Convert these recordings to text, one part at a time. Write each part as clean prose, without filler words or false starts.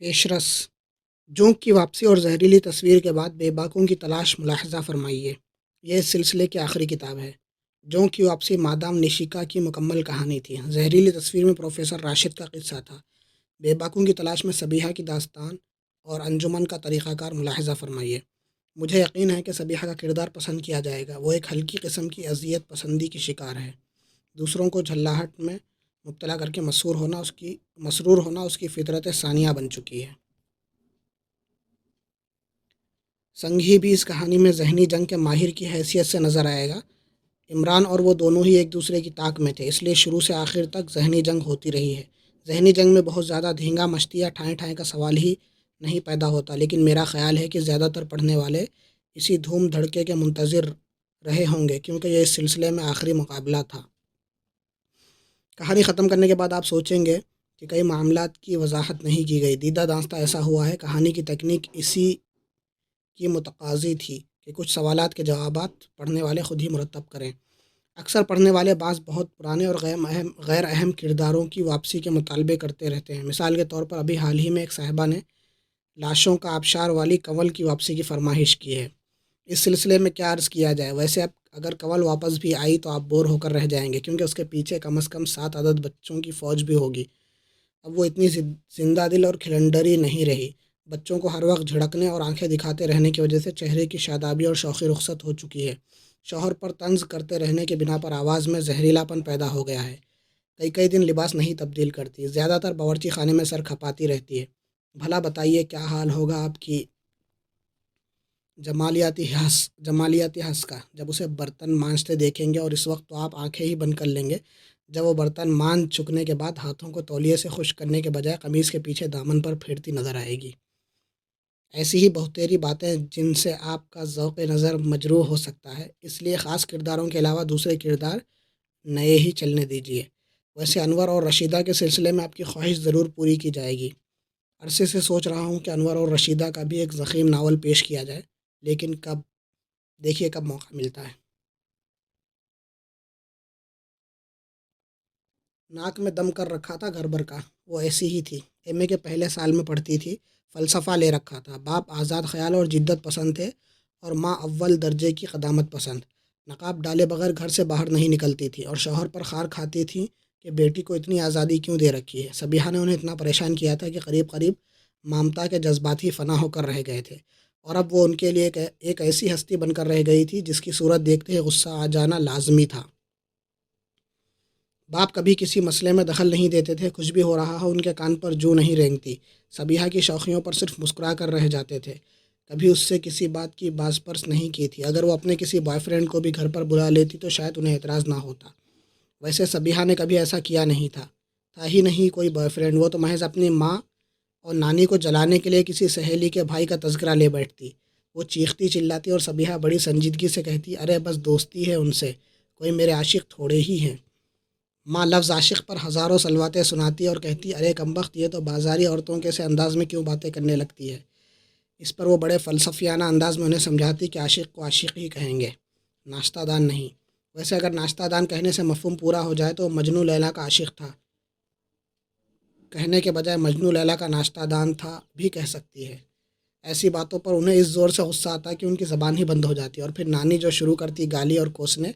پیشرس جونک کی واپسی اور زہریلی تصویر کے بعد بے باکوں کی تلاش ملاحظہ فرمائیے۔ یہ اس سلسلے کی آخری کتاب ہے۔ جونک کی واپسی مادام نشیکا کی مکمل کہانی تھی۔ زہریلی تصویر میں پروفیسر راشد کا قصہ تھا۔ بے باکوں کی تلاش میں صبیحہ کی داستان اور انجمن کا طریقہ کار ملاحظہ فرمائیے۔ مجھے یقین ہے کہ صبیحہ کا کردار پسند کیا جائے گا۔ وہ ایک ہلکی قسم کی اذیت پسندی کی شکار ہے۔ دوسروں کو جھلاہٹ میں مبتلا کر کے مسرور ہونا اس کی فطرت ثانیہ بن چکی ہے۔ سنگھی بھی اس کہانی میں ذہنی جنگ کے ماہر کی حیثیت سے نظر آئے گا۔ عمران اور وہ دونوں ہی ایک دوسرے کی طاق میں تھے، اس لیے شروع سے آخر تک ذہنی جنگ ہوتی رہی ہے۔ ذہنی جنگ میں بہت زیادہ دھینگا مشتی یا ٹھائیں ٹھائیں کا سوال ہی نہیں پیدا ہوتا، لیکن میرا خیال ہے کہ زیادہ تر پڑھنے والے اسی دھوم دھڑکے کے منتظر رہے ہوں گے، کیونکہ یہ اس سلسلے میں آخری مقابلہ تھا۔ کہانی ختم کرنے کے بعد آپ سوچیں گے کہ کئی معاملات کی وضاحت نہیں کی گئی۔ دیدہ دانستہ ایسا ہوا ہے، کہانی کی تکنیک اسی کی متقاضی تھی کہ کچھ سوالات کے جوابات پڑھنے والے خود ہی مرتب کریں۔ اکثر پڑھنے والے بعض بہت پرانے اور غیر اہم کرداروں کی واپسی کے مطالبے کرتے رہتے ہیں۔ مثال کے طور پر ابھی حال ہی میں ایک صاحبہ نے لاشوں کا آبشار والی کنول کی واپسی کی فرمائش کی ہے۔ اس سلسلے میں کیا عرض کیا جائے؟ ویسے اب اگر کنول واپس بھی آئی تو آپ بور ہو کر رہ جائیں گے، کیونکہ اس کے پیچھے کم از کم 7 عدد بچوں کی فوج بھی ہوگی۔ اب وہ اتنی زندہ دل اور کھلنڈری نہیں رہی۔ بچوں کو ہر وقت جھڑکنے اور آنکھیں دکھاتے رہنے کی وجہ سے چہرے کی شادابی اور شوخی رخصت ہو چکی ہے۔ شوہر پر طنز کرتے رہنے کے بنا پر آواز میں زہریلا پن پیدا ہو گیا ہے۔ کئی دن لباس نہیں تبدیل کرتی، زیادہ تر باورچی خانے میں سر کھپاتی رہتی ہے۔ بھلا بتائیے کیا حال ہوگا آپ کی جمالیاتی حس کا جب اسے برتن مانجتے دیکھیں گے، اور اس وقت تو آپ آنکھیں ہی بند کر لیں گے جب وہ برتن مانج چکنے کے بعد ہاتھوں کو تولیے سے خشک کرنے کے بجائے قمیض کے پیچھے دامن پر پھیرتی نظر آئے گی۔ ایسی ہی بہتیری باتیں جن سے آپ کا ذوق نظر مجروح ہو سکتا ہے، اس لیے خاص کرداروں کے علاوہ دوسرے کردار نئے ہی چلنے دیجیے۔ ویسے انور اور رشیدہ کے سلسلے میں آپ کی خواہش ضرور پوری کی جائے گی۔ عرصے سے سوچ رہا ہوں کہ انور اور رشیدہ کا بھی ایک ضخیم ناول پیش کیا جائے، لیکن دیکھیے کب موقع ملتا ہے۔ ناک میں دم کر رکھا تھا گھر بھر کا، وہ ایسی ہی تھی۔ ایم اے کے پہلے سال میں پڑھتی تھی، فلسفہ لے رکھا تھا۔ باپ آزاد خیال اور جدت پسند تھے، اور ماں اول درجے کی قدامت پسند۔ نقاب ڈالے بغیر گھر سے باہر نہیں نکلتی تھی، اور شوہر پر خار کھاتی تھی کہ بیٹی کو اتنی آزادی کیوں دے رکھی ہے۔ صبیحہ نے انہیں اتنا پریشان کیا تھا کہ قریب مامتا کے جذبات ہی فنا ہو کر رہ گئے تھے، اور اب وہ ان کے لیے ایک ایسی ہستی بن کر رہ گئی تھی جس کی صورت دیکھتے ہی غصہ آ جانا لازمی تھا۔ باپ کبھی کسی مسئلے میں دخل نہیں دیتے تھے، کچھ بھی ہو رہا ہو ان کے کان پر جوں نہیں رینگتی۔ صبیحہ کی شوخیوں پر صرف مسکرا کر رہ جاتے تھے، کبھی اس سے کسی بات کی باز پرس نہیں کی تھی۔ اگر وہ اپنے کسی بوائے فرینڈ کو بھی گھر پر بلا لیتی تو شاید انہیں اعتراض نہ ہوتا۔ ویسے صبیحہ نے کبھی ایسا کیا نہیں تھا ہی نہیں کوئی بوائے فرینڈ، وہ تو محض اپنی ماں اور نانی کو جلانے کے لیے کسی سہیلی کے بھائی کا تذکرہ لے بیٹھتی۔ وہ چیختی چلاتی اور صبیحہ بڑی سنجیدگی سے کہتی، ارے بس دوستی ہے ان سے، کوئی میرے عاشق تھوڑے ہی ہیں۔ ماں لفظ عاشق پر ہزاروں سلواتیں سناتی اور کہتی، ارے کمبخت، یہ تو بازاری عورتوں کے سے انداز میں کیوں باتیں کرنے لگتی ہے۔ اس پر وہ بڑے فلسفیانہ انداز میں انہیں سمجھاتی کہ عاشق کو عاشق ہی کہیں گے، ناشتہ دان نہیں۔ ویسے اگر ناشتہ دان کہنے سے مفہوم پورا ہو جائے تو مجنوں لیلا کا عاشق تھا کہنے کے بجائے مجنوں لیلا کا ناشتہ دان تھا بھی کہہ سکتی ہے۔ ایسی باتوں پر انہیں اس زور سے غصہ آتا کہ ان کی زبان ہی بند ہو جاتی، اور پھر نانی جو شروع کرتی گالی اور کوسنے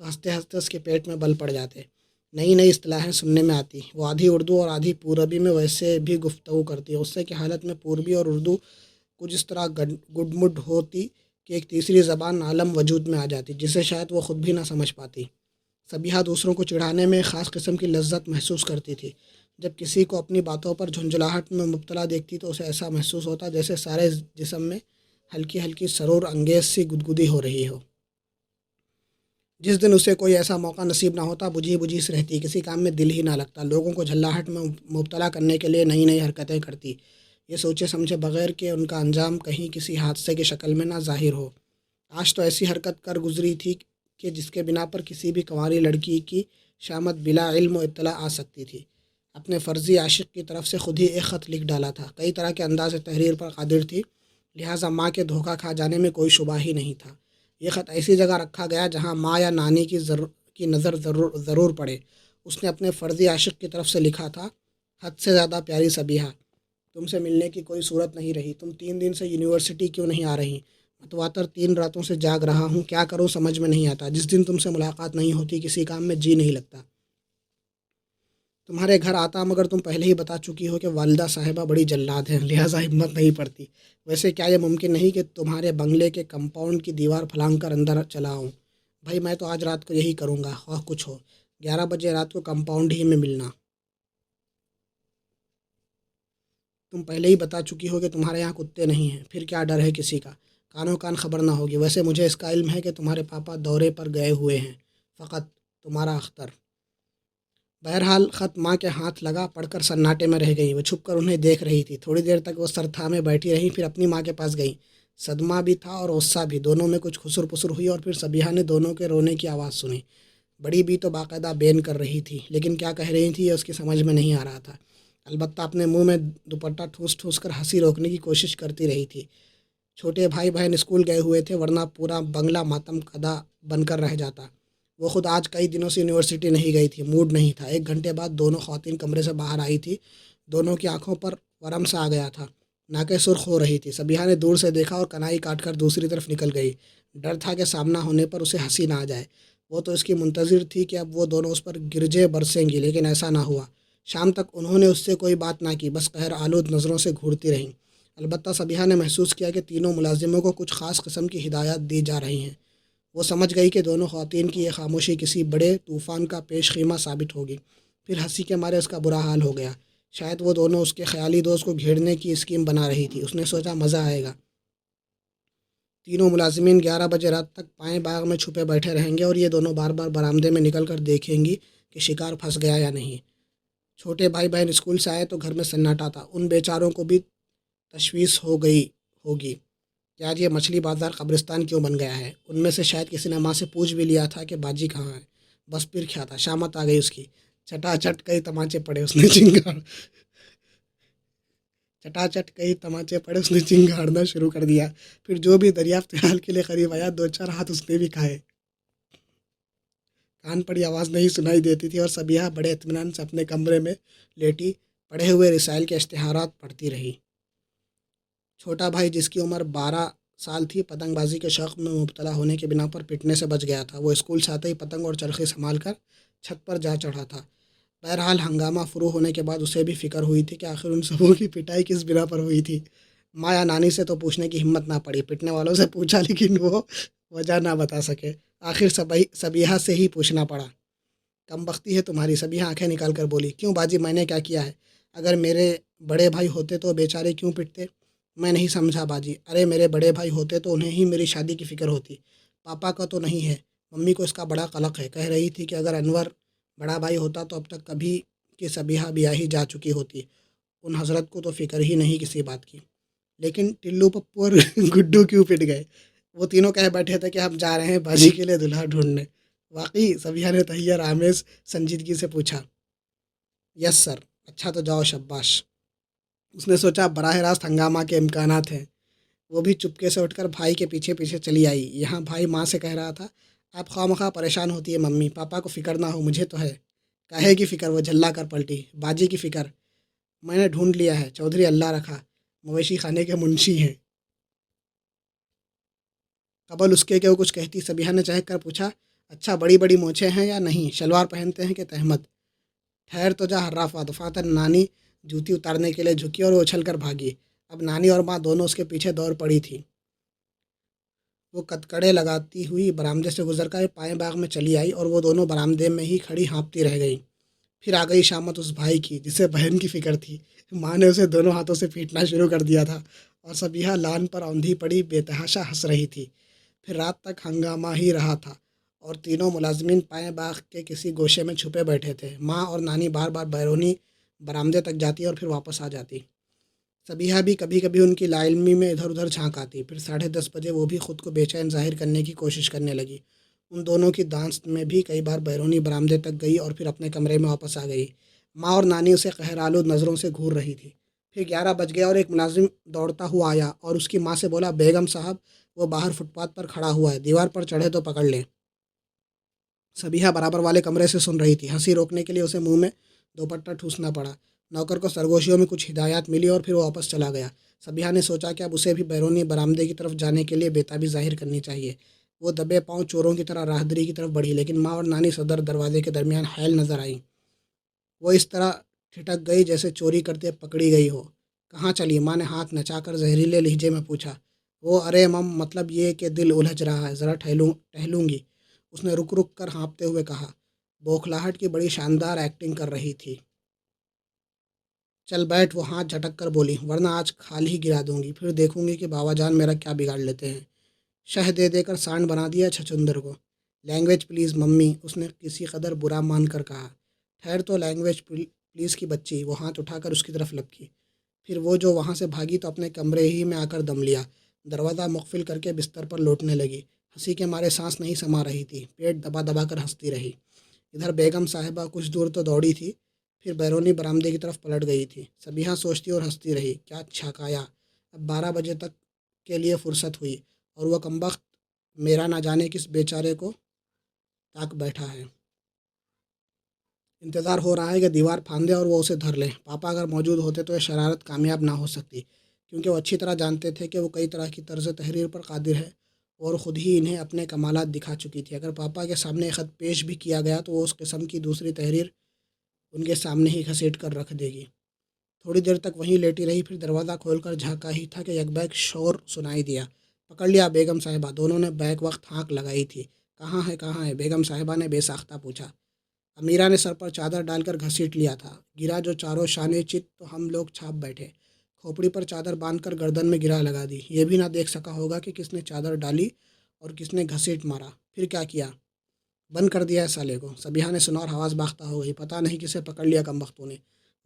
تو ہنستے ہنستے اس کے پیٹ میں بل پڑ جاتے۔ نئی اصطلاحیں سننے میں آتی، وہ آدھی اردو اور آدھی پوربی میں ویسے بھی گفتگو کرتی۔ غصے کی حالت میں پوربی اور اردو کچھ اس طرح گڈ مڈ ہوتی کہ ایک تیسری زبان عالم وجود میں آ جاتی، جسے شاید وہ خود بھی نہ سمجھ پاتی۔ صبیحہ دوسروں کو چڑھانے میں خاص قسم کی لذت محسوس کرتی تھی۔ جب کسی کو اپنی باتوں پر جھنجھلاہٹ میں مبتلا دیکھتی تو اسے ایسا محسوس ہوتا جیسے سارے جسم میں ہلکی سرور انگیز سی گدگدی ہو رہی ہو۔ جس دن اسے کوئی ایسا موقع نصیب نہ ہوتا، بجھی سی رہتی، کسی کام میں دل ہی نہ لگتا، لوگوں کو جھلاہٹ میں مبتلا کرنے کے لیے نئی حرکتیں کرتی، یہ سوچے سمجھے بغیر کہ ان کا انجام کہیں کسی حادثے کی شکل میں نہ ظاہر ہو۔ آج تو ایسی حرکت کر گزری تھی کہ جس کے بنا پر کسی بھی کنواری لڑکی کی شامت بلا علم و اطلاع آ سکتی تھی۔ اپنے فرضی عاشق کی طرف سے خود ہی ایک خط لکھ ڈالا تھا، کئی طرح کے انداز تحریر پر قادر تھی، لہٰذا ماں کے دھوکہ کھا جانے میں کوئی شبہ ہی نہیں تھا۔ یہ خط ایسی جگہ رکھا گیا جہاں ماں یا نانی کی نظر ضرور پڑے۔ اس نے اپنے فرضی عاشق کی طرف سے لکھا تھا، حد سے زیادہ پیاری صبیحہ، تم سے ملنے کی کوئی صورت نہیں رہی، تم 3 دن سے یونیورسٹی کیوں نہیں آ رہی؟ متواتر 3 راتوں سے جاگ رہا ہوں، کیا کروں سمجھ میں نہیں آتا، جس دن تم سے ملاقات نہیں ہوتی کسی کام میں جی نہیں لگتا۔ تمہارے گھر آتا مگر تم پہلے ہی بتا چکی ہو کہ والدہ صاحبہ بڑی جلاد ہیں، لہٰذا ہمت نہیں پڑتی۔ ویسے کیا یہ ممکن نہیں کہ تمہارے بنگلے کے کمپاؤنڈ کی دیوار پھلانگ کر اندر چلا آؤں؟ بھائی میں تو آج رات کو یہی کروں گا، خواہ کچھ ہو۔ 11 بجے رات کو کمپاؤنڈ ہی میں ملنا۔ تم پہلے ہی بتا چکی ہو کہ تمہارے یہاں کتے نہیں ہیں، پھر کیا ڈر ہے کسی کا؟ کانوں کان خبر نہ ہوگی۔ ویسے مجھے اس کا علم ہے کہ تمہارے پاپا دورے پر گئے ہوئے ہیں۔ فقط تمہارا اختر۔ بہرحال خط ماں کے ہاتھ لگا، پڑھ کر سناٹے میں رہ گئی۔ وہ چھپ کر انہیں دیکھ رہی تھی۔ تھوڑی دیر تک وہ سر تھامے بیٹھی رہیں، پھر اپنی ماں کے پاس گئیں۔ صدمہ بھی تھا اور غصہ بھی، دونوں میں کچھ خسر پسر ہوئی اور پھر صبیحہ نے دونوں کے رونے کی آواز سنی۔ بڑی بھی تو باقاعدہ بین کر رہی تھی، لیکن کیا کہہ رہی تھی یہ اس کی سمجھ میں نہیں آ رہا تھا۔ البتہ اپنے منہ میں دوپٹہ ٹھوس ٹھوس کر ہنسی روکنے کی کوشش کرتی رہی تھی۔ چھوٹے بھائی بہن اسکول گئے ہوئے تھے، ورنہ پورا بنگلہ ماتم کدا بن کر رہ جاتا۔ وہ خود آج کئی دنوں سے یونیورسٹی نہیں گئی تھی، موڈ نہیں تھا۔ 1 گھنٹے بعد دونوں خواتین کمرے سے باہر آئی تھی۔ دونوں کی آنکھوں پر ورم سا آ گیا تھا، ناکیں سرخ ہو رہی تھی۔ صبیحہ نے دور سے دیکھا اور کنائی کاٹ کر دوسری طرف نکل گئی۔ ڈر تھا کہ سامنا ہونے پر اسے ہنسی نہ آ جائے۔ وہ تو اس کی منتظر تھی کہ اب وہ دونوں اس پر گرجے برسیں گی، لیکن ایسا نہ ہوا۔ شام تک انہوں نے اس سے کوئی بات نہ کی، بس قہر آلود نظروں سے گھورتی رہیں۔ البتہ صبیحہ نے محسوس کیا کہ تینوں ملازموں کو کچھ خاص قسم کی ہدایات دی جا رہی ہیں۔ وہ سمجھ گئی کہ دونوں خواتین کی یہ خاموشی کسی بڑے طوفان کا پیش خیمہ ثابت ہوگی۔ پھر ہنسی کے مارے اس کا برا حال ہو گیا۔ شاید وہ دونوں اس کے خیالی دوست کو گھیرنے کی اسکیم بنا رہی تھی۔ اس نے سوچا مزہ آئے گا۔ تینوں ملازمین 11 بجے رات تک پائیں باغ میں چھپے بیٹھے رہیں گے اور یہ دونوں بار بار برآمدے میں نکل کر دیکھیں گی کہ شکار پھنس گیا یا نہیں۔ چھوٹے بھائی بہن اسکول سے آئے تو گھر میں سناٹا تھا۔ ان بیچاروں کو بھی تشویش ہو گئی ہوگی کہ آج یہ مچھلی بازار قبرستان کیوں بن گیا ہے۔ ان میں سے شاید کسی نے ماں سے پوچھ بھی لیا تھا کہ باجی کہاں ہے۔ بس پھر کیا تھا، شامت آ گئی اس کی۔ چٹاچٹ کئی تماچے پڑے، اس نے چنگاڑنا شروع کر دیا۔ پھر جو بھی دریافت حال کے لیے قریب آیا، 2 4 ہاتھ اس نے بھی کھائے۔ کان پڑی آواز نہیں سنائی دیتی تھی اور صبیحہ بڑے اطمینان سے اپنے کمرے میں لیٹی پڑھے ہوئے رسائل کے اشتہارات پڑھتی رہی۔ چھوٹا بھائی جس کی عمر 12 سال تھی، پتنگ بازی کے شوق میں مبتلا ہونے کے بنا پر پٹنے سے بچ گیا تھا۔ وہ اسکول سے آتے ہی پتنگ اور چرخی سنبھال کر چھت پر جا چڑھا تھا۔ بہرحال ہنگامہ فروغ ہونے کے بعد اسے بھی فکر ہوئی تھی کہ آخر ان سبوں کی پٹائی کس بنا پر ہوئی تھی۔ ماں یا نانی سے تو پوچھنے کی ہمت نہ پڑی، پٹنے والوں سے پوچھا لیکن وہ وجہ نہ بتا سکے۔ آخر صبیحہ سے ہی پوچھنا پڑا۔ کم بختی ہے تمہاری، صبیحہ آنکھیں نکال کر بولی۔ کیوں باجی، میں نے کیا کیا ہے؟ اگر میرے بڑے بھائی ہوتے تو بیچارے کیوں پٹتے؟ میں نہیں سمجھا باجی۔ ارے میرے بڑے بھائی ہوتے تو انہیں ہی میری شادی کی فکر ہوتی، پاپا کا تو نہیں ہے۔ ممی کو اس کا بڑا قلق ہے، کہہ رہی تھی کہ اگر انور بڑا بھائی ہوتا تو اب تک کبھی کہ صبیحہ بیاہی جا چکی ہوتی۔ ان حضرت کو تو فکر ہی نہیں کسی بات کی۔ لیکن ٹلو پپو اور گڈو کیوں پٹ گئے؟ وہ تینوں کہہ بیٹھے تھے کہ ہم جا رہے ہیں باجی کے لیے دلہا ڈھونڈنے۔ واقعی؟ صبیحہ نے تحیر آمیز سنجیدگی سے پوچھا۔ یس سر۔ اچھا تو جاؤ، شاباش۔ اس نے سوچا براہ راست ہنگامہ کے امکانات ہیں۔ وہ بھی چپکے سے اٹھ کر بھائی کے پیچھے پیچھے چلی آئی۔ یہاں بھائی ماں سے کہہ رہا تھا، آپ خواہ مخواہ پریشان ہوتی ہے ممی، پاپا کو فکر نہ ہو، مجھے تو ہے۔ کاہے کی فکر؟ وہ جھلا کر پلٹی۔ باجی کی فکر میں نے ڈھونڈ لیا ہے، چودھری اللہ رکھا مویشی خانے کے منشی ہیں۔ قبل اس کے کہ وہ کچھ کہتی، صبیحہ نے چہک کر پوچھا، اچھا بڑی بڑی مونچھیں ہیں یا نہیں؟ شلوار پہنتے ہیں کہ تہمت؟ ٹھہر تو جا حرافہ۔ دفعتاً نانی جوتی اتارنے کے لیے جھکی اور وہ اچھل کر بھاگی۔ اب نانی اور ماں دونوں اس کے پیچھے دوڑ پڑی تھی۔ وہ کتکڑے لگاتی ہوئی برآمدے سے گزر کر پائیں باغ میں چلی آئی اور وہ دونوں برآمدے میں ہی کھڑی ہانپتی رہ گئیں۔ پھر آ گئی شامت اس بھائی کی جسے بہن کی فکر تھی۔ ماں نے اسے دونوں ہاتھوں سے پیٹنا شروع کر دیا تھا اور صبیحہ لان پر اوندھی پڑی بے تحاشا ہنس رہی تھی۔ پھر رات تک ہنگامہ ہی رہا تھا اور تینوں ملازمین پائیں باغ کے کسی گوشے میں چھپے بیٹھے تھے۔ ماں اور نانی بار بار بیرونی برآمدے تک جاتی اور پھر واپس آ جاتی۔ صبیحہ بھی کبھی کبھی ان کی لا علمی میں ادھر ادھر جھانک آتی۔ پھر 10:30 بجے وہ بھی خود کو بے چین ظاہر کرنے کی کوشش کرنے لگی۔ ان دونوں کی دانست میں بھی کئی بار بیرونی برآمدے تک گئی اور پھر اپنے کمرے میں واپس آ گئی۔ ماں اور نانی اسے قہرآلود نظروں سے گھور رہی تھی۔ پھر 11 بج گئے اور ایک ملازم دوڑتا ہوا آیا اور اس کی ماں سے بولا، بیگم صاحب وہ باہر فٹ پاتھ پر کھڑا ہوا ہے، دیوار پر چڑھے تو پکڑ لیں۔ صبیحہ برابر والے کمرے سے سن رہی تھی۔ ہنسی روکنے کے لیے اسے منہ میں دوپٹہ ٹھوسنا پڑا۔ نوکر کو سرگوشیوں میں کچھ ہدایات ملی اور پھر وہ واپس چلا گیا۔ صبیحہ نے سوچا کہ اب اسے بھی بیرونی برآمدے کی طرف جانے کے لیے بیتابی ظاہر کرنی چاہیے۔ وہ دبے پاؤں چوروں کی طرح راہدری کی طرف بڑھی، لیکن ماں اور نانی صدر دروازے کے درمیان حائل نظر آئیں۔ وہ اس طرح ٹھٹک گئی جیسے چوری کرتے پکڑی گئی ہو۔ کہاں چلی؟ ماں نے ہاتھ نچا کر زہریلے لہجے میں پوچھا۔ وہ ارے مم، مطلب یہ کہ دل الجھ رہا ہے، ذرا ٹہلوں گی، اس نے رک رک کر ہانپتے ہوئے کہا۔ بوکھلاہٹ کی بڑی شاندار ایکٹنگ کر رہی تھی۔ چل بیٹھ، وہ ہاتھ جھٹک کر بولی، ورنہ آج کھال ہی گرا دوں گی، پھر دیکھوں گی کہ بابا جان میرا کیا بگاڑ لیتے ہیں۔ شہ دے دے کر سانڈ بنا دیا چھچندر کو۔ لینگویج پلیز ممی، اس نے کسی قدر برا مان کر کہا۔ ٹھہر تو لینگویج پلیز کی بچی، وہ ہاتھ اٹھا کر اس کی طرف لپکی۔ پھر وہ جو وہاں سے بھاگی تو اپنے کمرے ہی میں آ کر دم لیا، دروازہ مقفل کر کے بستر پر لوٹنے لگی۔ ہنسی کے مارے سانس نہیں سما رہی تھی، پیٹ دبا دبا کر ہنستی رہی۔ ادھر بیگم صاحبہ کچھ دور تو دوڑی تھی، پھر بیرونی برآمدے کی طرف پلٹ گئی تھی۔ صبیحہ سوچتی اور ہنستی رہی، کیا چھکایا، اب 12 بجے تک کے لیے فرصت ہوئی اور وہ کمبخت میرا نہ جانے کس بیچارے کو تاک بیٹھا ہے۔ انتظار ہو رہا ہے کہ دیوار پھاندے اور وہ اسے دھر لیں۔ پاپا اگر موجود ہوتے تو یہ شرارت کامیاب نہ ہو سکتی، کیونکہ وہ اچھی طرح جانتے تھے کہ وہ کئی طرح کی طرز تحریر پر قادر ہے اور خود ہی انہیں اپنے کمالات دکھا چکی تھی۔ اگر پاپا کے سامنے خط پیش بھی کیا گیا تو وہ اس قسم کی دوسری تحریر ان کے سامنے ہی گھسیٹ کر رکھ دے گی۔ تھوڑی دیر تک وہیں لیٹی رہی، پھر دروازہ کھول کر جھانکا ہی تھا کہ یک بیک شور سنائی دیا۔ پکڑ لیا بیگم صاحبہ، دونوں نے بیک وقت ہانک لگائی تھی۔ کہاں ہے بیگم صاحبہ نے بے ساختہ پوچھا۔ امیرہ نے سر پر چادر ڈال کر گھسیٹ لیا تھا۔ گرا جو چاروں شانے چت تو ہم لوگ چھاپ بیٹھے۔ کھوپڑی پر چادر باندھ کر گردن میں گرا لگا دی۔ یہ بھی نہ دیکھ سکا ہوگا کہ کس نے چادر ڈالی اور کس نے گھسیٹ مارا۔ پھر کیا کیا؟ بند کر دیا ہے سالے کو۔ صبیحہ نے سنا اور حواس باختہ ہو گئی، پتہ نہیں کسے پکڑ لیا کمبختوں نے۔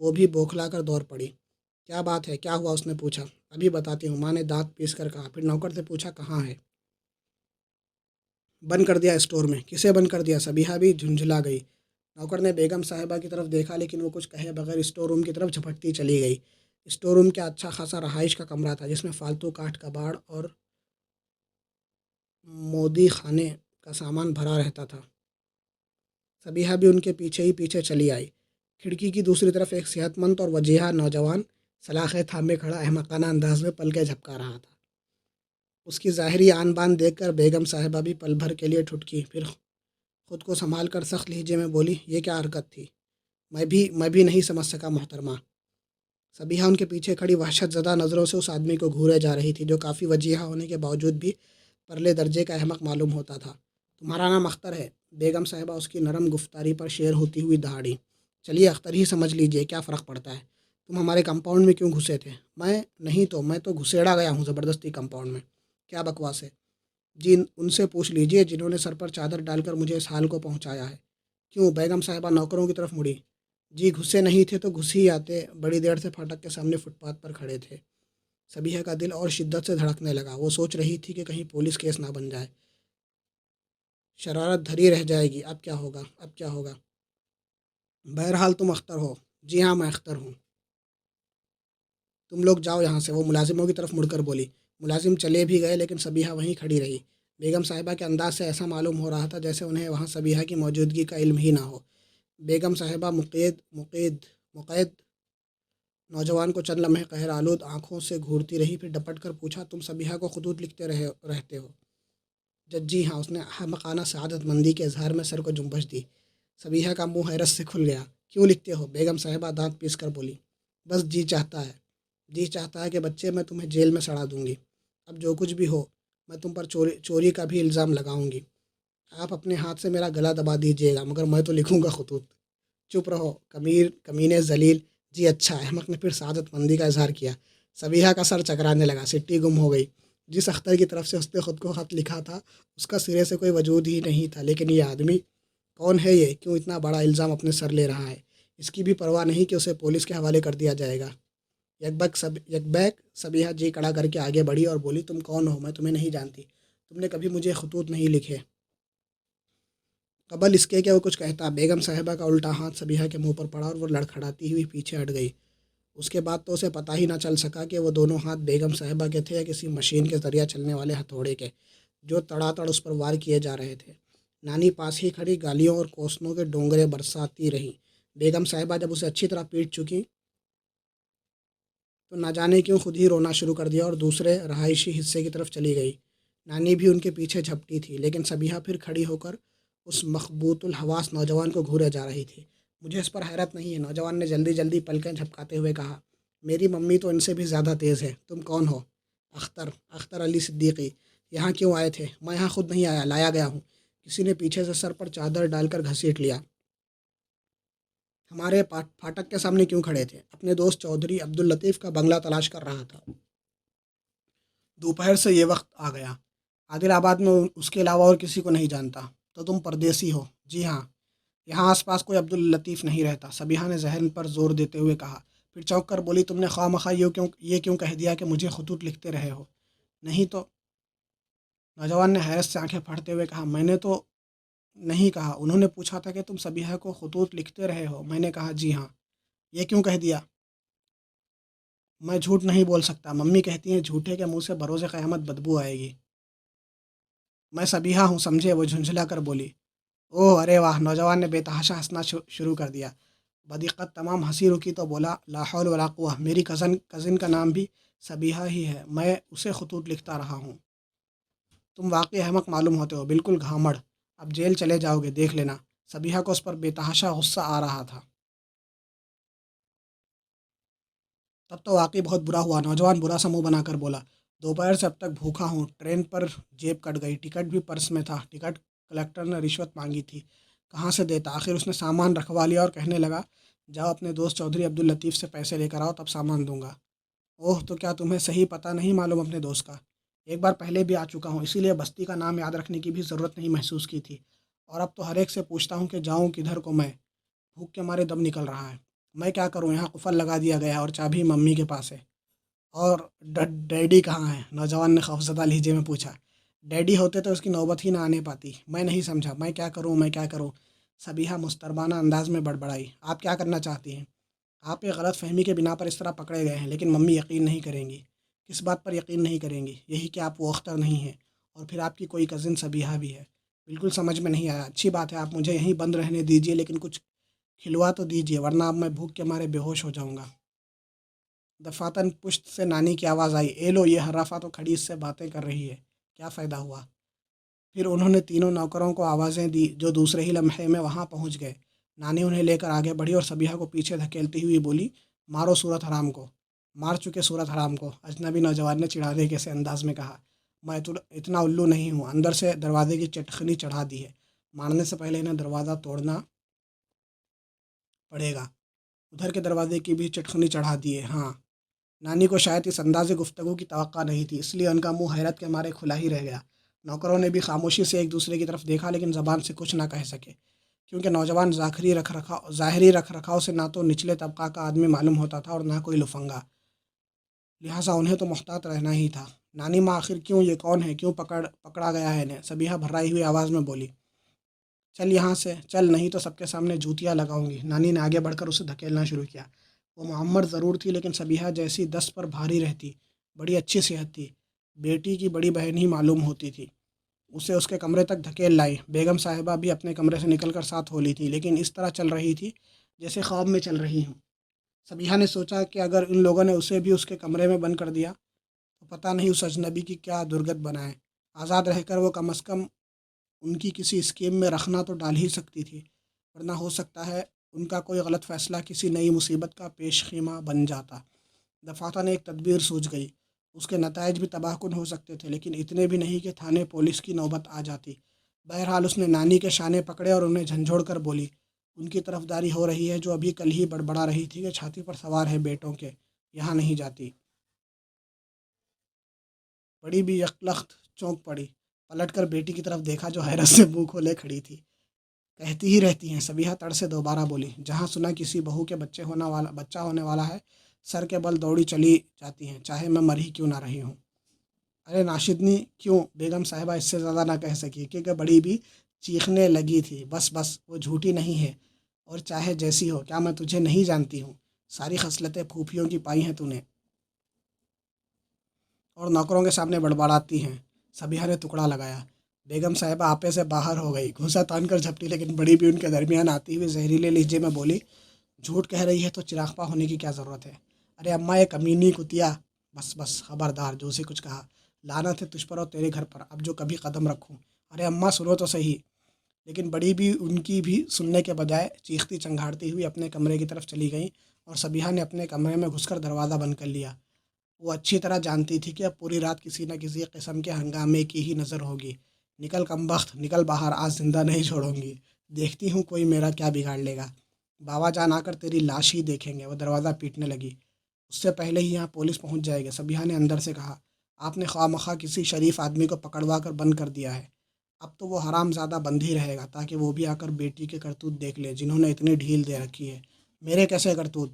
وہ بھی بوکھلا کر دور پڑی۔ کیا بات ہے، کیا ہوا، اس نے پوچھا۔ ابھی بتاتی ہوں، ماں نے دانت پیس کر کہا، پھر نوکر سے پوچھا کہاں ہے۔ بند کر دیا اسٹور میں۔ کسے بند کر دیا؟ صبیحہ بھی جھنجھلا گئی۔ نوکر نے بیگم صاحبہ کی طرف دیکھا، لیکن وہ کچھ کہے بغیر اسٹور روم کی طرف جھپٹتی چلی گئی۔ اسٹور روم کیا اچھا خاصا رہائش کا کمرہ تھا، جس میں فالتو کاٹھ کباڑ اور مودی خانے کا سامان بھرا رہتا تھا۔ صبیحہ بھی ان کے پیچھے ہی پیچھے چلی آئی۔ کھڑکی کی دوسری طرف ایک صحت مند اور وجیحہ نوجوان سلاخیں تھامے کھڑا احمقانہ انداز میں پلکیں جھپکا رہا تھا۔ اس کی ظاہری آن بان دیکھ کر بیگم صاحبہ بھی پل بھر کے لیے ٹھٹکی، پھر خود کو سنبھال کر سخت لہجے میں بولی، یہ کیا حرکت تھی؟ میں بھی نہیں سمجھ سکا محترمہ۔ صبیحہ ان کے پیچھے کھڑی وحشت زدہ نظروں سے اس آدمی کو گھورے جا رہی تھی، جو کافی وجیحہ ہونے کے باوجود بھی پرلے درجے کا احمق معلوم ہوتا تھا۔ تمہارا نام اختر ہے؟ بیگم صاحبہ اس کی نرم گفتاری پر شیر ہوتی ہوئی دہاڑی۔ چلیے اختر ہی سمجھ لیجئے، کیا فرق پڑتا ہے؟ تم ہمارے کمپاؤنڈ میں کیوں گھسے تھے؟ میں تو گھسیڑا گیا ہوں زبردستی کمپاؤنڈ میں۔ کیا بکواس ہے؟ جی ان سے پوچھ لیجئے جنہوں نے سر پر چادر ڈال کر مجھے اس حال کو پہنچایا ہے۔ کیوں؟ بیگم صاحبہ نوکروں کی طرف مڑی۔ جی گھسے نہیں تھے تو گھس ہی آتے، بڑی دیر سے پھاٹک کے سامنے فٹ پاتھ پر کھڑے تھے۔ صبیحہ کا دل اور شدت سے دھڑکنے لگا۔ وہ سوچ رہی تھی کہ کہیں پولیس کیس نہ بن جائے، شرارت دھری رہ جائے گی۔ اب کیا ہوگا؟ بہرحال تم اختر ہو؟ جی ہاں میں اختر ہوں۔ تم لوگ جاؤ یہاں سے، وہ ملازموں کی طرف مڑ کر بولی۔ ملازم چلے بھی گئے، لیکن صبیحہ وہیں کھڑی رہی۔ بیگم صاحبہ کے انداز سے ایسا معلوم ہو رہا تھا جیسے انہیں وہاں صبیحہ کی موجودگی کا علم ہی نہ ہو۔ بیگم صاحبہ مقید نوجوان کو چند لمحے قہر آلود آنکھوں سے گھورتی رہی، پھر ڈپٹ کر پوچھا، تم صبیحہ کو خطوط لکھتے رہتے ہو؟ جی ہاں، اس نے احمقانہ سعادت مندی کے اظہار میں سر کو جنبش دی۔ صبیحہ کا منہ حیرت سے کھل گیا۔ کیوں لکھتے ہو؟ بیگم صاحبہ دانت پیس کر بولی۔ بس جی چاہتا ہے کہ بچے میں تمہیں جیل میں سڑا دوں گی۔ اب جو کچھ بھی ہو، میں تم پر چوری کا بھی الزام لگاؤں گی۔ آپ اپنے ہاتھ سے میرا گلا دبا دیجیے گا، مگر میں تو لکھوں گا خطوط۔ چپ رہو کمینے ذلیل۔ جی اچھا، احمق نے پھر سعادت مندی کا اظہار کیا۔ صبیحہ کا سر چکرانے لگا، سٹی گم ہو گئی۔ جس اختر کی طرف سے اس نے خود کو خط لکھا تھا، اس کا سرے سے کوئی وجود ہی نہیں تھا، لیکن یہ آدمی کون ہے؟ یہ کیوں اتنا بڑا الزام اپنے سر لے رہا ہے؟ اس کی بھی پرواہ نہیں کہ اسے پولیس کے حوالے کر دیا جائے گا۔ یک بیک صبیحہ جی کڑا کر کے آگے بڑھی اور بولی، تم کون ہو؟ میں تمہیں نہیں جانتی، تم نے کبھی مجھے خطوط نہیں لکھے۔ قبل اس کے کہ وہ کچھ کہتا، بیگم صاحبہ کا الٹا ہاتھ صبیحہ کے منہ پر پڑا اور وہ لڑکھڑاتی ہوئی پیچھے ہٹ گئی۔ اس کے بعد تو اسے پتہ ہی نہ چل سکا کہ وہ دونوں ہاتھ بیگم صاحبہ کے تھے یا کسی مشین کے ذریعہ چلنے والے ہتھوڑے کے، جو تڑا تڑ اس پر وار کیے جا رہے تھے۔ نانی پاس ہی کھڑی گالیوں اور کوسنوں کے ڈونگرے برساتی رہیں۔ بیگم صاحبہ جب اسے اچھی طرح پیٹ چکی تو نہ جانے کیوں خود ہی رونا شروع کر دیا اور دوسرے رہائشی حصے کی طرف چلی گئی۔ نانی بھی ان کے پیچھے جھپٹی تھی، لیکن صبیحہ پھر کھڑی ہو کر اس مخبوط الحواس نوجوان کو گھورے جا رہی تھی۔ مجھے اس پر حیرت نہیں ہے، نوجوان نے جلدی جلدی پلکیں جھپکاتے ہوئے کہا۔ میری ممی تو ان سے بھی زیادہ تیز ہے۔ تم کون ہو؟ اختر علی صدیقی۔ یہاں کیوں آئے تھے؟ میں یہاں خود نہیں آیا، لایا گیا ہوں۔ کسی نے پیچھے سے سر پر چادر ڈال کر گھسیٹ لیا۔ ہمارے پھاٹک کے سامنے کیوں کھڑے تھے؟ اپنے دوست چودھری عبداللطیف کا بنگلہ تلاش کر رہا تھا۔ دوپہر سے یہ وقت آ گیا۔ عادل آباد میں اس کے علاوہ اور کسی کو نہیں جانتا۔ تو تم پردیسی ہو؟ جی ہاں۔ یہاں آس پاس کوئی عبداللطیف نہیں رہتا، صبیحہ نے ذہن پر زور دیتے ہوئے کہا۔ پھر چونک کر بولی، تم نے خواہ مخواہ یہ کیوں کہہ دیا کہ مجھے خطوط لکھتے رہے ہو؟ نہیں تو؟ نوجوان نے حیرت سے آنکھیں پھاڑتے ہوئے کہا، میں نے تو نہیں کہا۔ انہوں نے پوچھا تھا کہ تم صبیحہ کو خطوط لکھتے رہے ہو؟ میں نے کہا جی ہاں۔ یہ کیوں کہہ دیا؟ میں جھوٹ نہیں بول سکتا، ممی کہتی ہیں جھوٹے کے منہ سے بروز قیامت بدبو آئے گی۔ میں صبیحہ ہوں، سمجھے؟ وہ جھنجھلا کر بولی۔ اوہ ارے واہ! نوجوان نے بے تحاشا ہنسنا شروع کر دیا۔ بدقت تمام ہنسی رکی تو بولا، لا حول ولا قوہ، میری کزن کا نام بھی صبیحہ ہی ہے، میں اسے خطوط لکھتا رہا ہوں۔ تم واقعی احمق معلوم ہوتے ہو، بالکل گھامڑ۔ اب جیل چلے جاؤ گے، دیکھ لینا۔ صبیحہ کو اس پر بے تحاشا غصہ آ رہا تھا۔ تب تو واقعی بہت برا ہوا، نوجوان برا سا منہ بنا کر بولا۔ دوپہر سے اب تک بھوکا ہوں، ٹرین پر جیب کٹ گئی، ٹکٹ بھی پرس میں تھا، ٹکٹ کلیکٹر نے رشوت مانگی تھی، کہاں سے دیتا؟ آخر اس نے سامان رکھوا لیا اور کہنے لگا، جاؤ اپنے دوست چودھری عبداللطیف سے پیسے لے کر آؤ، تب سامان دوں گا۔ اوہ، تو کیا تمہیں صحیح پتہ نہیں معلوم اپنے دوست کا؟ ایک بار پہلے بھی آ چکا ہوں، اسی لیے بستی کا نام یاد رکھنے کی بھی ضرورت نہیں محسوس کی تھی، اور اب تو ہر ایک سے پوچھتا ہوں کہ جاؤں کدھر کو میں؟ بھوک کے مارے دم نکل رہا ہے۔ میں کیا کروں، یہاں قفل لگا دیا گیا ہے اور چابی ممی کے پاس ہے۔ اور ڈیڈی کہاں ہے؟ نوجوان نے خوفزدہ لہجے میں پوچھا۔ ڈیڈی ہوتے تو اس کی نوبت ہی نہ آنے پاتی۔ میں نہیں سمجھا، میں کیا کروں؟ صبیحہ مستربانہ انداز میں بڑبڑائی۔ آپ کیا کرنا چاہتی ہیں؟ آپ ایک غلط فہمی کے بنا پر اس طرح پکڑے گئے ہیں، لیکن ممی یقین نہیں کریں گی۔ کس بات پر یقین نہیں کریں گی؟ یہی کہ آپ وہ اختر نہیں ہیں، اور پھر آپ کی کوئی کزن صبیحہ بھی ہے۔ بالکل سمجھ میں نہیں آیا۔ اچھی بات ہے، آپ مجھے یہیں بند رہنے دیجئے، لیکن کچھ کھلوا تو دیجئے، ورنہ اب میں بھوک کے مارے بے ہوش ہو جاؤں گا۔ دفعتاً پشت سے نانی کی آواز آئی، اے لو، یہ حرافہ تو کھڑی اس سے باتیں کر رہی ہے، کیا فائدہ ہوا؟ پھر انہوں نے تینوں نوکروں کو آوازیں دی، جو دوسرے ہی لمحے میں وہاں پہنچ گئے۔ نانی انہیں لے کر آگے بڑھی اور صبیحہ کو پیچھے دھکیلتی ہوئی بولی، مارو صورت حرام کو۔ مار چکے صورت حرام کو، اجنبی نوجوان نے چڑھاوے کے سے انداز میں کہا۔ میں اتنا الو نہیں ہوں، اندر سے دروازے کی چٹخنی چڑھا دی ہے، مارنے سے پہلے انہیں دروازہ توڑنا پڑے گا۔ ادھر کے دروازے کی بھی چٹخنی چڑھا دی ہے، ہاں۔ نانی کو شاید اس انداز گفتگو کی توقع نہیں تھی، اس لیے ان کا منہ حیرت کے مارے کھلا ہی رہ گیا۔ نوکروں نے بھی خاموشی سے ایک دوسرے کی طرف دیکھا، لیکن زبان سے کچھ نہ کہہ سکے، کیونکہ نوجوان ظاہری رکھ رکھاؤ سے نہ تو نچلے طبقہ کا آدمی معلوم ہوتا تھا اور نہ کوئی لفنگا، لہٰذا انہیں تو محتاط رہنا ہی تھا۔ نانی ماں، آخر کیوں؟ یہ کون ہے؟ کیوں پکڑا گیا ہے انہیں؟ صبیحہ بھرائی ہوئی آواز میں بولی۔ چل یہاں سے، چل، نہیں تو سب کے سامنے جوتیاں لگاؤں گی۔ نانی نے آگے بڑھ کر اسے دھکیلنا شروع کیا۔ وہ معمر ضرور تھی، لیکن صبیحہ جیسی دس پر بھاری رہتی، بڑی اچھی صحت تھی، بیٹی کی بڑی بہن ہی معلوم ہوتی تھی۔ اسے اس کے کمرے تک دھکیل لائی۔ بیگم صاحبہ بھی اپنے کمرے سے نکل کر ساتھ ہو لی تھی، لیکن اس طرح چل رہی تھی جیسے خواب میں چل رہی ہوں۔ صبیحہ نے سوچا کہ اگر ان لوگوں نے اسے بھی اس کے کمرے میں بند کر دیا تو پتہ نہیں اس اجنبی کی کیا درگت بنائے۔ آزاد رہ کر وہ کم از کم ان کی کسی اسکیم میں رکھنا تو ڈال ہی سکتی تھی، ورنہ ہو سکتا ہے ان کا کوئی غلط فیصلہ کسی نئی مصیبت کا پیش خیمہ بن جاتا۔ دفعتاً ایک تدبیر سوجھ گئی۔ اس کے نتائج بھی تباہ کن ہو سکتے تھے، لیکن اتنے بھی نہیں کہ تھانے پولیس کی نوبت آ جاتی۔ بہرحال اس نے نانی کے شانے پکڑے اور انہیں جھنجھوڑ کر بولی، ان کی طرفداری ہو رہی ہے جو ابھی کل ہی بڑبڑا رہی تھی کہ چھاتی پر سوار ہے بیٹوں کے، یہاں نہیں جاتی۔ بڑی بھی یکلخت چونک پڑی، پلٹ کر بیٹی کی طرف دیکھا جو حیرت سے منہ کھولے کھڑی تھی۔ کہتی ہی رہتی ہیں، صبیحہ تڑ سے دوبارہ بولی۔ جہاں سنا کسی بہو کے بچہ ہونے والا ہے، سر کے بل دوڑی چلی جاتی ہیں، چاہے میں مر ہی کیوں نہ رہی ہوں۔ ارے ناشدنی، کیوں؟ بیگم صاحبہ اس سے زیادہ نہ کہہ سکی، کیونکہ بڑی بھی چیخنے لگی تھی۔ بس بس، وہ جھوٹی نہیں ہے، اور چاہے جیسی ہو، کیا میں تجھے نہیں جانتی ہوں؟ ساری خصلتیں پھوپھیوں کی پائی ہیں تو نے، اور نوکروں کے سامنے بڑبڑاتی ہیں۔ صبیحہ نے ٹکڑا لگایا۔ بیگم صاحبہ آپے سے باہر ہو گئی، گھوسا تان کر جھپٹی، لیکن بڑی بھی ان کے درمیان آتی ہوئی زہریلے لہجے میں بولی، جھوٹ کہہ رہی ہے تو چراغ پا ہونے کی کیا ضرورت ہے؟ ارے اماں یہ کمینی کتیا، بس بس خبردار، جو سے کچھ کہا، لعنت ہے تجھ پر اور تیرے گھر پر، اب جو کبھی قدم رکھوں۔ ارے اماں سنو تو صحیح۔ لیکن بڑی بھی ان کی بھی سننے کے بجائے چیختی چنگھاڑتی ہوئی اپنے کمرے کی طرف چلی گئیں، اور صبیحہ نے اپنے کمرے میں گھس کر دروازہ بند کر لیا۔ وہ اچھی طرح جانتی تھی کہ اب پوری رات کسی نہ کسی قسم کے ہنگامے کی ہی نظر ہوگی۔ نکل کمبخت، نکل باہر، آج زندہ نہیں چھوڑوں گی، دیکھتی ہوں کوئی میرا کیا بگاڑ لے گا، بابا جان آ کر تیری لاش ہی دیکھیں گے۔ وہ دروازہ پیٹنے لگی۔ اس سے پہلے ہی یہاں پولیس پہنچ جائے گی، صبیحہ نے اندر سے کہا۔ آپ نے خواہ مخواہ کسی شریف آدمی کو پکڑوا کر بند کر دیا ہے، اب تو وہ حرام زادہ بند ہی رہے گا، تاکہ وہ بھی آ کر بیٹی کے کرتوت دیکھ لے جنہوں نے اتنی ڈھیل دے رکھی ہے۔ میرے کیسے کرتوت؟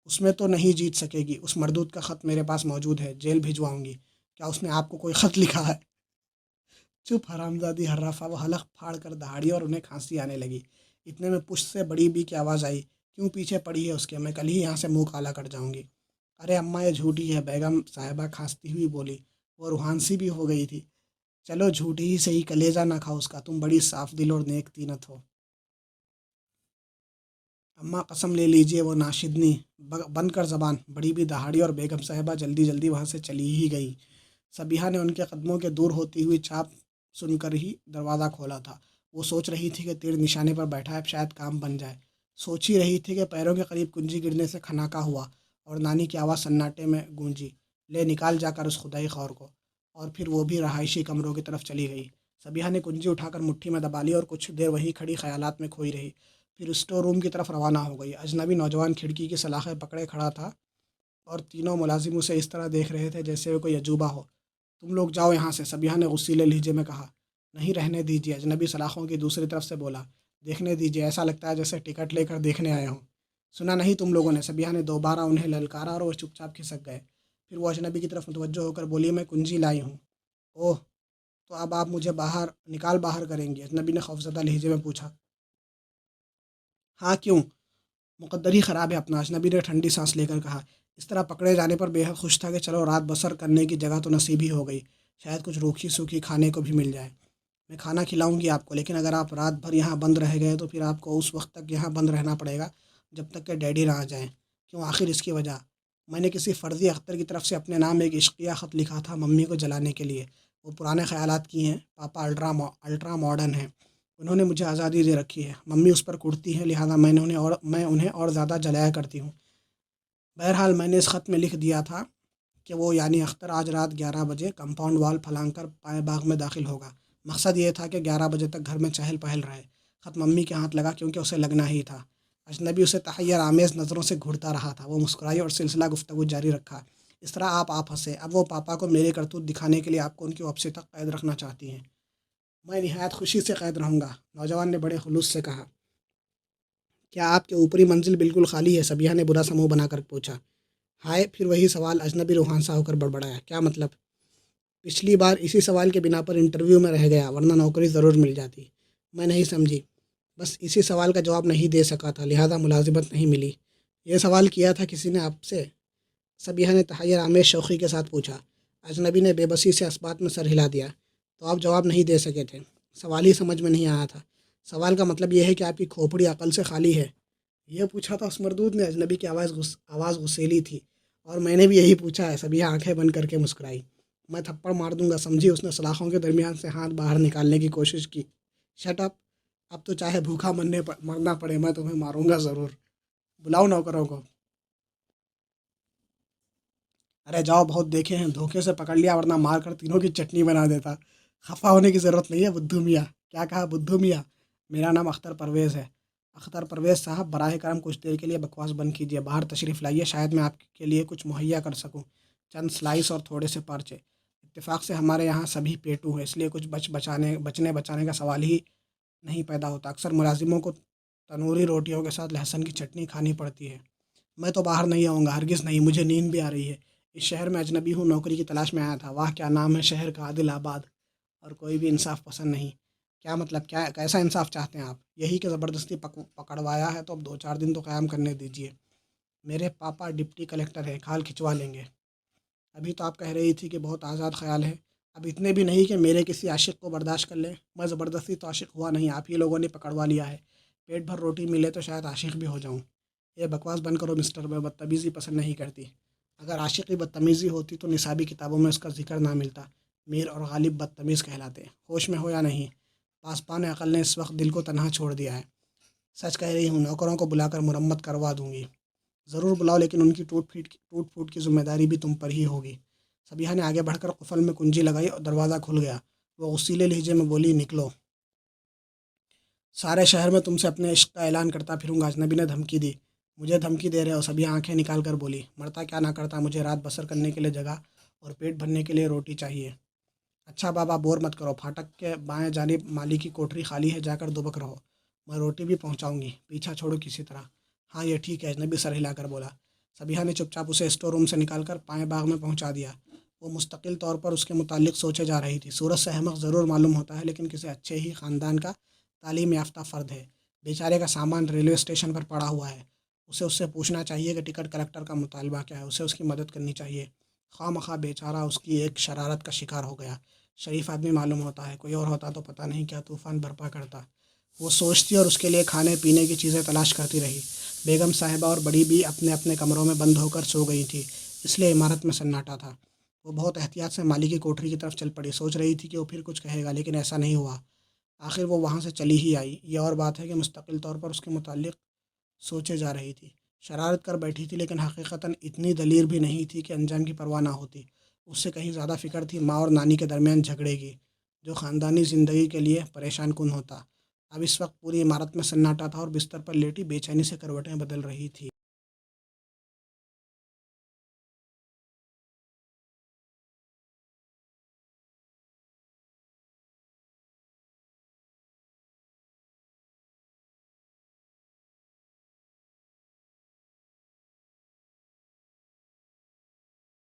اس میں تو نہیں جیت سکے گی، اس مردود کا خط میرے پاس موجود ہے، جیل بھجواؤں گی۔ کیا اس نے آپ کو کوئی خط لکھا ہے؟ چپ حرامزادی حرافہ، وہ حلق پھاڑ کر دہاڑی اور انہیں کھانسی آنے لگی۔ اتنے میں پشت سے بڑی بی کی آواز آئی۔ کیوں پیچھے پڑی ہے اس کے؟ میں کل ہی یہاں سے منہ کالا کر جاؤں گی۔ ارے اماں یہ جھوٹی ہے، بیگم صاحبہ کھانستی ہوئی بولی۔ وہ روحان سی بھی ہو گئی تھی۔ چلو جھوٹی ہی صحیح، کلیجہ نہ کھاؤ اس کا، تم بڑی صاف دل اور نیک طینت ہو۔ اماں قسم لے لیجئے وہ ناشدنی، بند کر زبان۔ بڑی بھی دہاڑی اور بیگم صاحبہ جلدی جلدی وہاں سے چلی ہی گئی۔ صبیحہ نے ان کے قدموں کے دور ہوتی ہوئی چاپ سن کر ہی دروازہ کھولا تھا۔ وہ سوچ رہی تھی کہ تیر نشانے پر بیٹھا ہے، شاید کام بن جائے۔ سوچ ہی رہی تھی کہ پیروں کے قریب کنجی گرنے سے کھناکا ہوا اور نانی کی آواز سناٹے میں گونجی، لے نکال جا کر اس خدائی خور کو۔ اور پھر وہ بھی رہائشی کمروں کی طرف چلی گئی۔ صبیحہ نے کنجی اٹھا کر مٹھی میں دبا لی اور کچھ دیر وہیں کھڑی خیالات میں کھوئی رہی، پھر اسٹور روم کی طرف روانہ ہو گئی۔ اجنبی نوجوان کھڑکی کی سلاخیں پکڑے کھڑا تھا اور تینوں ملازم اسے اس طرح دیکھ رہے تھے جیسے وہ کوئی عجوبہ ہو۔ تم لوگ جاؤ یہاں سے، صبیحہ نے غصیلے لہجے میں کہا۔ نہیں، رہنے دیجیے، اجنبی سلاخوں کی دوسری طرف سے بولا۔ دیکھنے دیجیے، ایسا لگتا ہے جیسے ٹکٹ لے کر دیکھنے آئے ہوں۔ سنا نہیں تم لوگوں نے؟ صبیحہ نے دوبارہ انہیں للکارا اور وہ چپ چاپ کھسک گئے۔ پھر وہ اجنبی کی طرف متوجہ ہو کر بولی، میں کنجی لائی ہوں۔ اوہ، تو اب آپ مجھے باہر کریں گی؟ اجنبی نے خوفزدہ لہجے میں پوچھا۔ ہاں کیوں؟ مقدر ہی خراب ہے اپنا، اجنبی نے ٹھنڈی سانس لے کر کہا۔ اس طرح پکڑے جانے پر بے حد خوش تھا کہ چلو رات بسر کرنے کی جگہ تو نصیب ہی ہو گئی، شاید کچھ روکھی سوکھی کھانے کو بھی مل جائے۔ میں کھانا کھلاؤں گی آپ کو، لیکن اگر آپ رات بھر یہاں بند رہ گئے تو پھر آپ کو اس وقت تک یہاں بند رہنا پڑے گا جب تک کہ ڈیڈی نہ آ جائیں۔ کیوں آخر اس کی وجہ؟ میں نے کسی فرضی اختر کی طرف سے اپنے نام ایک عشقیہ خط لکھا تھا ممی کو جلانے کے لیے۔ وہ پرانے خیالات کی ہیں، پاپا الٹرا ماڈرن ہیں، انہوں نے مجھے آزادی دے رکھی ہے، ممی اس پر کوڑتی ہیں، لہٰذا میں انہیں اور زیادہ جلایا کرتی ہوں۔ بہرحال میں نے اس خط میں لکھ دیا تھا کہ وہ یعنی اختر آج رات 11 بجے کمپاؤنڈ وال پھلانگ کر پائے باغ میں داخل ہوگا۔ مقصد یہ تھا کہ 11 بجے تک گھر میں چہل پہل رہے۔ خط ممی کے ہاتھ لگا کیونکہ اسے لگنا ہی تھا۔ اجنبی اسے تحیر آمیز نظروں سے گھورتا رہا تھا۔ وہ مسکرائی اور سلسلہ گفتگو جاری رکھا۔ اس طرح آپ ہنسے۔ اب وہ پاپا کو میرے کرتوت دکھانے کے لیے آپ کو ان کی واپسی تک قید رکھنا چاہتی ہیں۔ میں نہایت خوشی سے قید رہوں گا، نوجوان نے بڑے خلوص سے کہا۔ کیا آپ کے اوپری منزل بالکل خالی ہے؟ صبیحہ نے برا سا منہ بنا کر پوچھا۔ ہائے، پھر وہی سوال، اجنبی روحان سا ہو کر بڑبڑایا۔ کیا مطلب؟ پچھلی بار اسی سوال کے بنا پر انٹرویو میں رہ گیا، ورنہ نوکری ضرور مل جاتی۔ میں نہیں سمجھی۔ بس اسی سوال کا جواب نہیں دے سکا تھا، لہذا ملازمت نہیں ملی۔ یہ سوال کیا تھا کسی نے آپ سے؟ صبیحہ نے تحیر آمیز شوخی کے ساتھ پوچھا۔ اجنبی نے بے بسی سے اسبات میں سر ہلا دیا۔ تو آپ جواب نہیں دے سکے تھے؟ سوال ہی سمجھ میں نہیں آیا تھا۔ سوال کا مطلب یہ ہے کہ آپ کی کھوپڑی عقل سے خالی ہے؟ یہ پوچھا تھا اس مردود نے؟ اجنبی کی آواز غصیلی تھی۔ اور میں نے بھی یہی پوچھا ہے، صبیحہ آنکھیں بند کر کے مسکرائی۔ میں تھپڑ مار دوں گا، سمجھی؟ اس نے سلاخوں کے درمیان سے ہاتھ باہر نکالنے کی کوشش کی۔ شٹ اپ، اب تو چاہے بھوکا مرنا پڑے، میں تمہیں ماروں گا ضرور۔ بلاؤ نوکروں کو۔ ارے جاؤ، بہت دیکھے ہیں، دھوکے سے پکڑ لیا ورنہ مار کر تینوں کی چٹنی بنا دیتا۔ خفا ہونے کی ضرورت نہیں ہے بدھو میاں۔ کیا کہا بدھو میاں؟ میرا نام اختر پرویز ہے۔ اختر پرویز صاحب، براہ کرم کچھ دیر کے لیے بکواس بند کیجیے، باہر تشریف لائیے، شاید میں آپ کے لیے کچھ مہیا کر سکوں۔ چند سلائس اور تھوڑے سے پرچے۔ اتفاق سے ہمارے یہاں سبھی پیٹو ہیں، اس لیے کچھ بچنے بچانے کا سوال ہی نہیں پیدا ہوتا۔ اکثر ملازموں کو تنوری روٹیوں کے ساتھ لہسن کی چٹنی کھانی پڑتی ہے۔ میں تو باہر نہیں آؤں گا، ہرگز نہیں، مجھے نیند بھی آ رہی ہے۔ اس شہر میں اجنبی ہوں، نوکری کی تلاش میں آیا تھا۔ واہ کیا نام ہے شہر کا، عادل آباد! اور کوئی بھی انصاف پسند نہیں۔ کیا مطلب؟ کیسا انصاف چاہتے ہیں آپ؟ یہی کہ زبردستی پکڑوایا ہے تو اب 2 4 دن تو قیام کرنے دیجیے۔ میرے پاپا ڈپٹی کلکٹر ہیں، کھال کھچوا لیں گے۔ ابھی تو آپ کہہ رہی تھی کہ بہت آزاد خیال ہے۔ اب اتنے بھی نہیں کہ میرے کسی عاشق کو برداشت کر لیں۔ میں زبردستی تو عاشق ہوا نہیں، آپ ہی لوگوں نے پکڑوا لیا ہے۔ پیٹ بھر روٹی ملے تو شاید عاشق بھی ہو جاؤں۔ یہ بکواس بند کرو مسٹر، میں بدتمیزی پسند نہیں کرتی۔ اگر عاشقی بدتمیزی ہوتی تو نصابی کتابوں میں اس کا ذکر نہ ملتا۔ میر اور غالب بدتمیز کہلاتے۔ ہوش میں ہو یا نہیں؟ پاسبان عقل نے اس وقت دل کو تنہا چھوڑ دیا ہے۔ سچ کہہ رہی ہوں، نوکروں کو بلا کر مرمت کروا دوں گی۔ ضرور بلاؤ، لیکن ان کی ٹوٹ پھوٹ کی ذمہ داری بھی تم پر ہی ہوگی۔ صبیحہ نے آگے بڑھ کر قفل میں کنجی لگائی اور دروازہ کھل گیا۔ وہ غصیلے لہجے میں بولی، نکلو۔ سارے شہر میں تم سے اپنے عشق کا اعلان کرتا پھروں گا۔ اجنبی نے دھمکی دی۔ مجھے دھمکی دے رہے ہو؟ صبیحہ آنکھیں نکال کر بولی۔ مرتا کیا نہ کرتا، مجھے رات بسر کرنے کے لیے جگہ اور پیٹ بھرنے کے لیے روٹی چاہیے۔ اچھا بابا، بور مت کرو۔ پھاٹک کے بائیں جانب مالی کی کوٹری خالی ہے، جا کر دبک رہو، میں روٹی بھی پہنچاؤں گی۔ پیچھا چھوڑو کسی طرح۔ ہاں یہ ٹھیک ہے، اجنبی سر ہلا کر بولا۔ صبیحہ نے چپ چاپ اسے اسٹور روم سے نکال کر پائیں باغ میں پہنچا دیا۔ وہ مستقل طور پر اس کے متعلق سوچے جا رہی تھی۔ سورج سے احمق ضرور معلوم ہوتا ہے، لیکن کسی اچھے ہی خاندان کا تعلیم یافتہ فرد ہے۔ بیچارے کا سامان ریلوے اسٹیشن پر پڑا ہوا ہے۔ اسے اس سے پوچھنا چاہیے کہ ٹکٹ کلیکٹر کا مطالبہ کیا ہے۔ اسے اس کی مدد کرنی چاہیے۔ خواہ مخواہ بیچارہ اس کی ایک شرارت کا شکار ہو گیا۔ شریف آدمی معلوم ہوتا ہے، کوئی اور ہوتا تو پتہ نہیں کیا طوفان برپا کرتا۔ وہ سوچتی اور اس کے لیے کھانے پینے کی چیزیں تلاش کرتی رہی۔ بیگم صاحبہ اور بڑی بھی اپنے اپنے کمروں میں بند ہو کر سو گئی تھی، اس لیے عمارت میں سناٹا تھا۔ وہ بہت احتیاط سے مالی کی کوٹری کی طرف چل پڑی۔ سوچ رہی تھی کہ وہ پھر کچھ کہے گا، لیکن ایسا نہیں ہوا۔ آخر وہ وہاں سے چلی ہی آئی۔ یہ اور بات ہے کہ مستقل طور پر اس کے متعلق سوچے جا رہی تھی۔ شرارت کر بیٹھی تھی، لیکن حقیقتاً اتنی دلیر بھی نہیں تھی کہ انجام کی پرواہ نہ ہوتی۔ اس سے کہیں زیادہ فکر تھی ماں اور نانی کے درمیان جھگڑے کی، جو خاندانی زندگی کے لیے پریشان کن ہوتا۔ اب اس وقت پوری عمارت میں سناٹا تھا اور بستر پر لیٹی بے چینی سے کروٹیں بدل رہی تھی۔